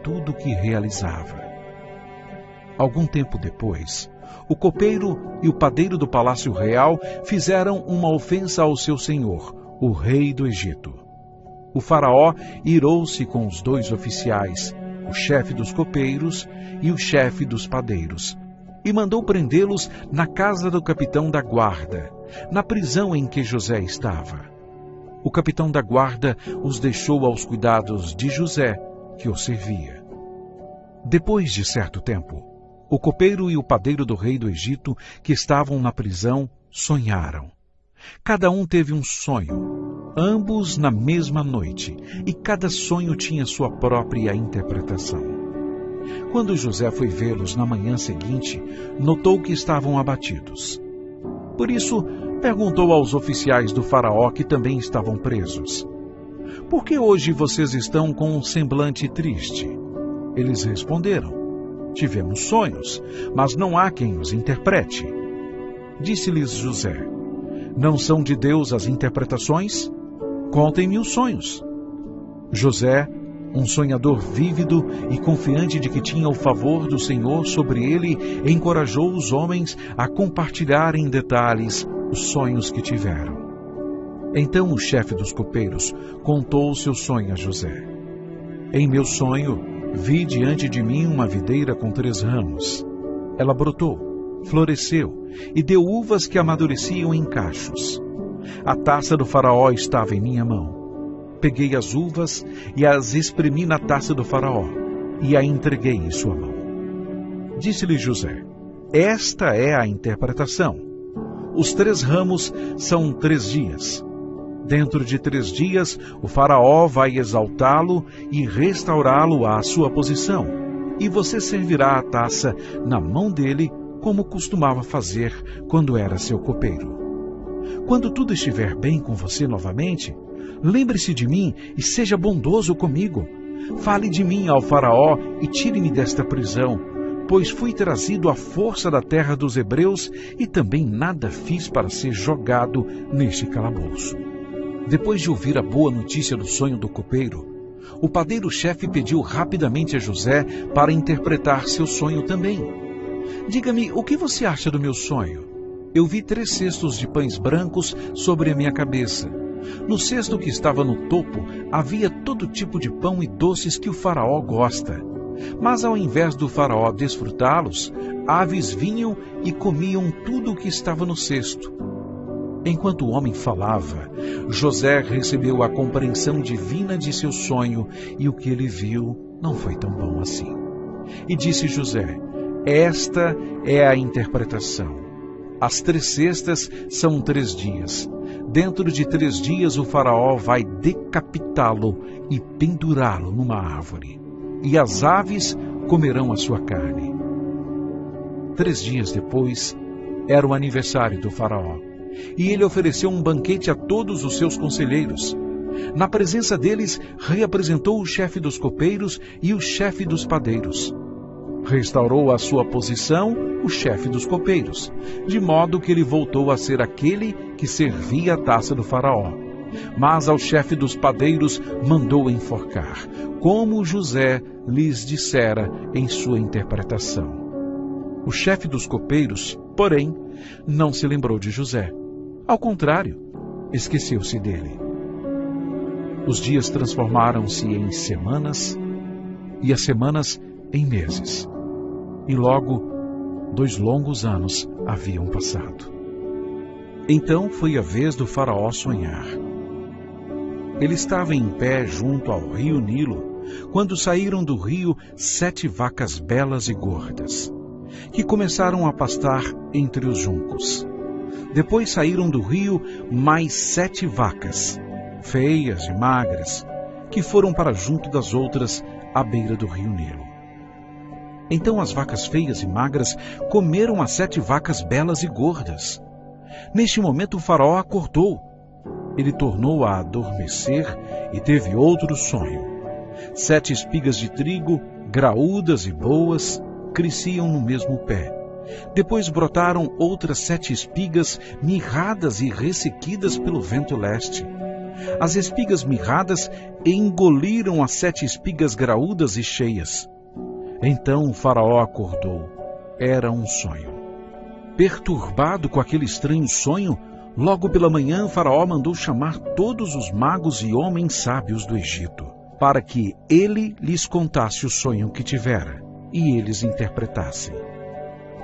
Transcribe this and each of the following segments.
tudo que realizava. Algum tempo depois, o copeiro e o padeiro do palácio real fizeram uma ofensa ao seu senhor, o rei do Egito. O faraó irou-se com os dois oficiais, o chefe dos copeiros e o chefe dos padeiros, e mandou prendê-los na casa do capitão da guarda, na prisão em que José estava. O capitão da guarda os deixou aos cuidados de José, que o servia. Depois de certo tempo, o copeiro e o padeiro do rei do Egito, que estavam na prisão, sonharam. Cada um teve um sonho, ambos na mesma noite, e cada sonho tinha sua própria interpretação. Quando José foi vê-los na manhã seguinte, notou que estavam abatidos. Por isso, perguntou aos oficiais do faraó que também estavam presos: "Por que hoje vocês estão com um semblante triste?" Eles responderam: "Tivemos sonhos, mas não há quem os interprete." Disse-lhes José: "Não são de Deus as interpretações? Contem-me os sonhos." José, um sonhador vívido e confiante de que tinha o favor do Senhor sobre ele, encorajou os homens a compartilhar em detalhes os sonhos que tiveram. Então o chefe dos copeiros contou o seu sonho a José. "Em meu sonho, vi diante de mim uma videira com 3 ramos. Ela brotou, floresceu e deu uvas que amadureciam em cachos. A taça do faraó estava em minha mão. Peguei as uvas e as espremi na taça do faraó e a entreguei em sua mão." Disse-lhe José: "Esta é a interpretação. Os 3 ramos são 3 dias. Dentro de 3 dias, o faraó vai exaltá-lo e restaurá-lo à sua posição, e você servirá a taça na mão dele, como costumava fazer quando era seu copeiro. Quando tudo estiver bem com você novamente, lembre-se de mim e seja bondoso comigo. Fale de mim ao faraó e tire-me desta prisão, pois fui trazido à força da terra dos hebreus e também nada fiz para ser jogado neste calabouço." Depois de ouvir a boa notícia do sonho do copeiro, o padeiro-chefe pediu rapidamente a José para interpretar seu sonho também. "Diga-me, o que você acha do meu sonho? Eu vi 3 cestos de pães brancos sobre a minha cabeça. No cesto que estava no topo havia todo tipo de pão e doces que o faraó gosta. Mas ao invés do faraó desfrutá-los, aves vinham e comiam tudo o que estava no cesto." Enquanto o homem falava, José recebeu a compreensão divina de seu sonho, e o que ele viu não foi tão bom assim. E disse José: "Esta é a interpretação. As 3 cestas são 3 dias. Dentro de 3 dias o faraó vai decapitá-lo e pendurá-lo numa árvore, e as aves comerão a sua carne." 3 dias depois, era o aniversário do faraó, e ele ofereceu um banquete a todos os seus conselheiros. Na presença deles, reapresentou o chefe dos copeiros e o chefe dos padeiros. Restaurou a sua posição o chefe dos copeiros, de modo que ele voltou a ser aquele que servia a taça do faraó. Mas ao chefe dos padeiros mandou enforcar, como José lhes dissera em sua interpretação. O chefe dos copeiros, porém, não se lembrou de José. Ao contrário, esqueceu-se dele. Os dias transformaram-se em semanas, e as semanas em meses. E logo, 2 longos anos haviam passado. Então foi a vez do faraó sonhar. Ele estava em pé junto ao rio Nilo, quando saíram do rio 7 vacas belas e gordas, que começaram a pastar entre os juncos. Depois saíram do rio mais 7 vacas, feias e magras, que foram para junto das outras à beira do rio Nilo. Então as vacas feias e magras comeram as 7 vacas belas e gordas. Neste momento o faraó acordou. Ele tornou a adormecer e teve outro sonho. 7 espigas de trigo, graúdas e boas, cresciam no mesmo pé. Depois brotaram outras 7 espigas mirradas e ressequidas pelo vento leste. as espigas mirradas engoliram as 7 espigas graúdas e cheias. Então o faraó acordou. Era um sonho. Perturbado com aquele estranho sonho, logo pela manhã o faraó mandou chamar todos os magos e homens sábios do Egito, para que ele lhes contasse o sonho que tivera, e eles interpretassem.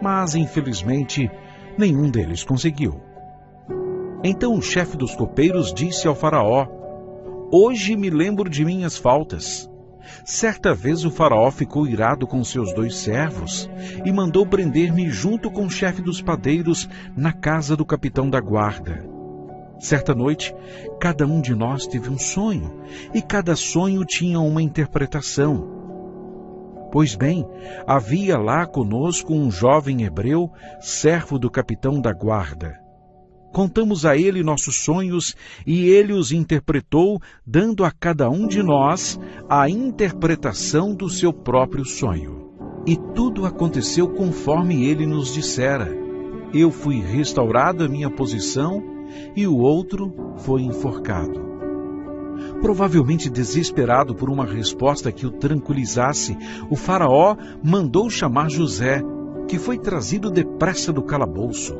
Mas, infelizmente, nenhum deles conseguiu. Então o chefe dos copeiros disse ao faraó: "Hoje me lembro de minhas faltas." Certa vez o faraó ficou irado com seus 2 servos e mandou prender-me junto com o chefe dos padeiros na casa do capitão da guarda. Certa noite, cada um de nós teve um sonho, e cada sonho tinha uma interpretação. Pois bem, havia lá conosco um jovem hebreu, servo do capitão da guarda. Contamos a ele nossos sonhos e ele os interpretou, dando a cada um de nós a interpretação do seu próprio sonho. E tudo aconteceu conforme ele nos dissera. Eu fui restaurado à minha posição e o outro foi enforcado. Provavelmente desesperado por uma resposta que o tranquilizasse, o faraó mandou chamar José, que foi trazido depressa do calabouço.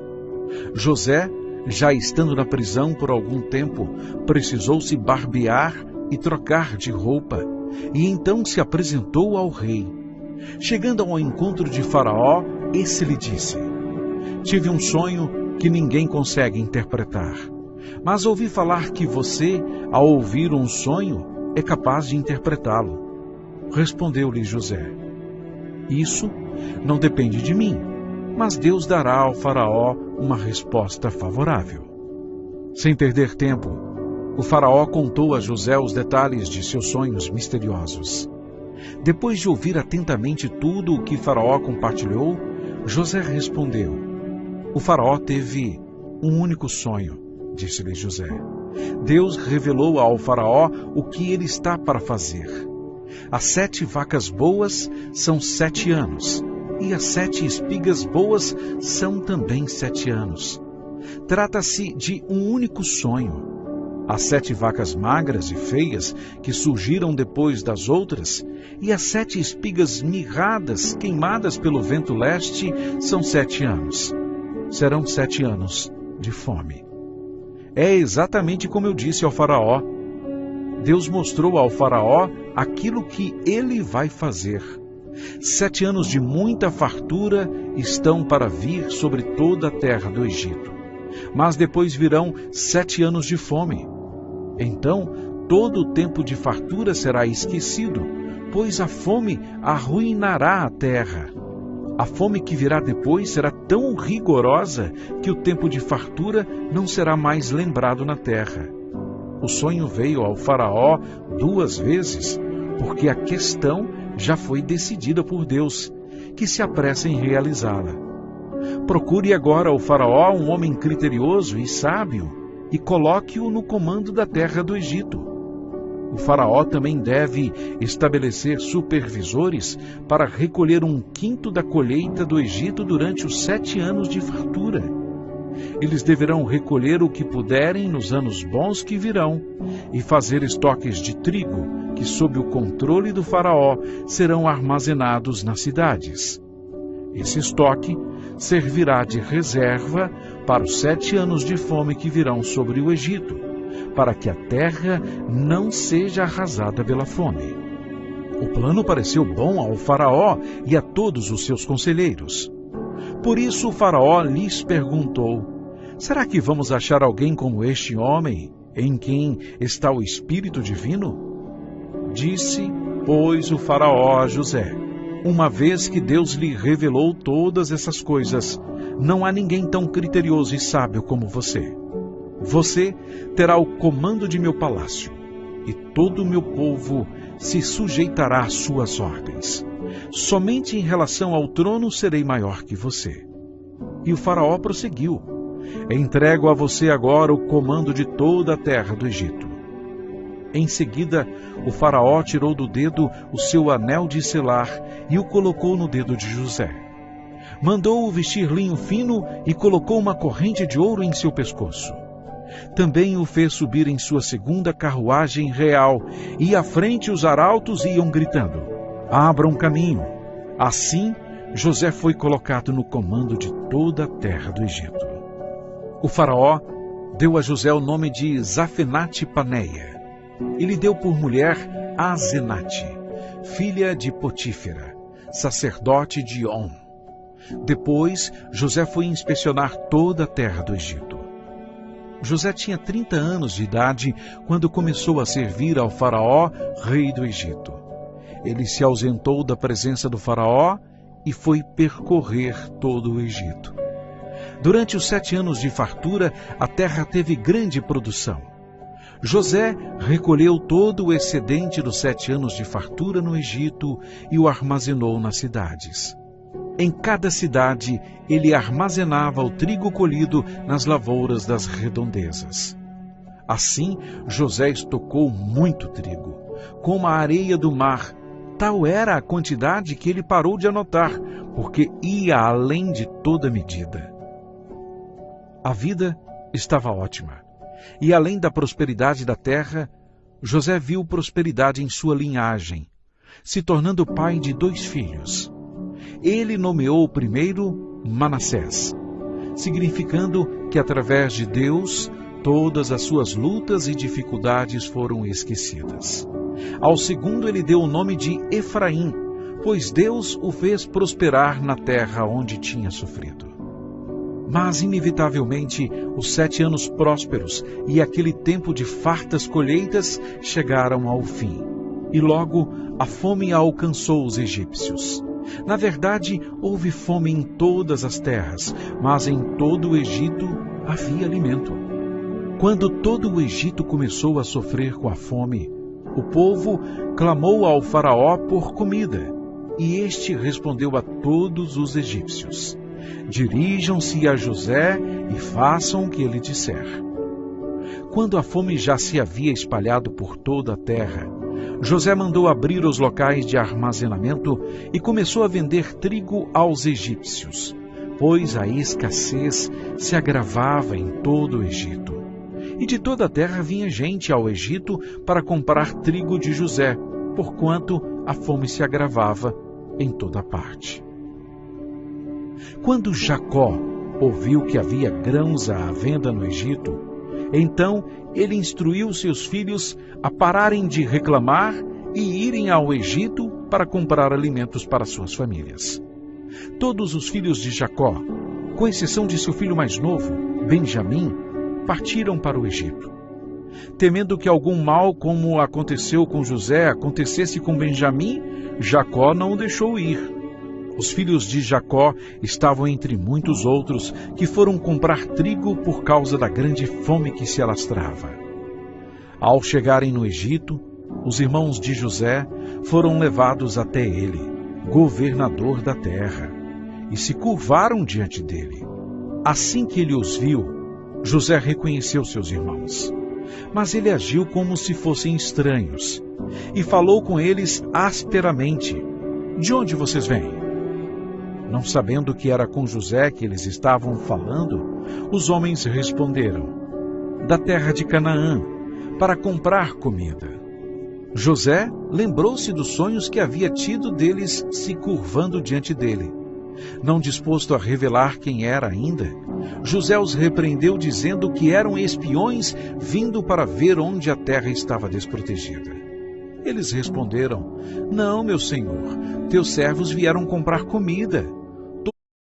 José, já estando na prisão por algum tempo, precisou se barbear e trocar de roupa, e então se apresentou ao rei. Chegando ao encontro de Faraó, esse lhe disse: "Tive um sonho que ninguém consegue interpretar, mas ouvi falar que você, ao ouvir um sonho, é capaz de interpretá-lo." Respondeu-lhe José: "Isso não depende de mim, mas Deus dará ao faraó uma resposta favorável." Sem perder tempo, o faraó contou a José os detalhes de seus sonhos misteriosos. Depois de ouvir atentamente tudo o que faraó compartilhou, José respondeu: "O faraó teve um único sonho", disse-lhe José. "Deus revelou ao faraó o que ele está para fazer. As 7 vacas boas são 7 anos, e as 7 espigas boas são também 7 anos. Trata-se de um único sonho. As 7 vacas magras e feias que surgiram depois das outras, e as 7 espigas mirradas queimadas pelo vento leste são 7 anos. Serão 7 anos de fome." É exatamente como eu disse ao faraó. Deus mostrou ao faraó aquilo que ele vai fazer. 7 anos de muita fartura estão para vir sobre toda a terra do Egito. Mas depois virão 7 anos de fome. Então, todo o tempo de fartura será esquecido, pois a fome arruinará a terra. A fome que virá depois será tão rigorosa que o tempo de fartura não será mais lembrado na terra. O sonho veio ao faraó 2 vezes, porque a questão já foi decidida por Deus, que se apressa em realizá-la. Procure agora ao faraó um homem criterioso e sábio, e coloque-o no comando da terra do Egito. O faraó também deve estabelecer supervisores para recolher 1/5 da colheita do Egito durante os 7 anos de fartura. Eles deverão recolher o que puderem nos anos bons que virão e fazer estoques de trigo, que sob o controle do faraó serão armazenados nas cidades. Esse estoque servirá de reserva para os 7 anos de fome que virão sobre o Egito, para que a terra não seja arrasada pela fome. O plano pareceu bom ao faraó e a todos os seus conselheiros. Por isso o faraó lhes perguntou: "Será que vamos achar alguém como este homem, em quem está o Espírito Divino?" Disse, pois, o faraó a José: "Uma vez que Deus lhe revelou todas essas coisas, não há ninguém tão criterioso e sábio como você. Você terá o comando de meu palácio, e todo o meu povo se sujeitará às suas ordens. Somente em relação ao trono serei maior que você." E o faraó prosseguiu: "Entrego a você agora o comando de toda a terra do Egito." Em seguida, o faraó tirou do dedo o seu anel de selar e o colocou no dedo de José. Mandou-o vestir linho fino e colocou uma corrente de ouro em seu pescoço. Também o fez subir em sua segunda carruagem real, e à frente os arautos iam gritando: abram caminho. Assim, José foi colocado no comando de toda a terra do Egito. O faraó deu a José o nome de Zafenate-Paneia, e lhe deu por mulher Azenate, filha de Potífera, sacerdote de On. Depois, José foi inspecionar toda a terra do Egito. José tinha 30 anos de idade quando começou a servir ao faraó, rei do Egito. Ele se ausentou da presença do faraó e foi percorrer todo o Egito. Durante os 7 anos de fartura, a terra teve grande produção. José recolheu todo o excedente dos 7 anos de fartura no Egito e o armazenou nas cidades. Em cada cidade, ele armazenava o trigo colhido nas lavouras das redondezas. Assim, José estocou muito trigo, como a areia do mar. Tal era a quantidade que ele parou de anotar, porque ia além de toda medida. A vida estava ótima, e além da prosperidade da terra, José viu prosperidade em sua linhagem, se tornando pai de 2 filhos. Ele nomeou o primeiro Manassés, significando que através de Deus todas as suas lutas e dificuldades foram esquecidas. Ao segundo ele deu o nome de Efraim, pois Deus o fez prosperar na terra onde tinha sofrido. Mas, inevitavelmente, os 7 anos prósperos e aquele tempo de fartas colheitas chegaram ao fim, e logo a fome alcançou os egípcios. Na verdade, houve fome em todas as terras, mas em todo o Egito havia alimento. Quando todo o Egito começou a sofrer com a fome, o povo clamou ao faraó por comida, e este respondeu a todos os egípcios: dirijam-se a José e façam o que ele disser. Quando a fome já se havia espalhado por toda a terra, José mandou abrir os locais de armazenamento e começou a vender trigo aos egípcios, pois a escassez se agravava em todo o Egito. E de toda a terra vinha gente ao Egito para comprar trigo de José, porquanto a fome se agravava em toda parte. Quando Jacó ouviu que havia grãos à venda no Egito, então ele instruiu seus filhos a pararem de reclamar e irem ao Egito para comprar alimentos para suas famílias. Todos os filhos de Jacó, com exceção de seu filho mais novo, Benjamim, partiram para o Egito. Temendo que algum mal, como aconteceu com José, acontecesse com Benjamim, Jacó não o deixou ir. Os filhos de Jacó estavam entre muitos outros que foram comprar trigo por causa da grande fome que se alastrava. Ao chegarem no Egito, os irmãos de José foram levados até ele, governador da terra, e se curvaram diante dele. Assim que ele os viu, José reconheceu seus irmãos. Mas ele agiu como se fossem estranhos, e falou com eles asperamente: de onde vocês vêm? Não sabendo que era com José que eles estavam falando, os homens responderam: da terra de Canaã, para comprar comida. José lembrou-se dos sonhos que havia tido deles se curvando diante dele. Não disposto a revelar quem era ainda, José os repreendeu dizendo que eram espiões vindo para ver onde a terra estava desprotegida. Eles responderam: não, meu senhor, teus servos vieram comprar comida.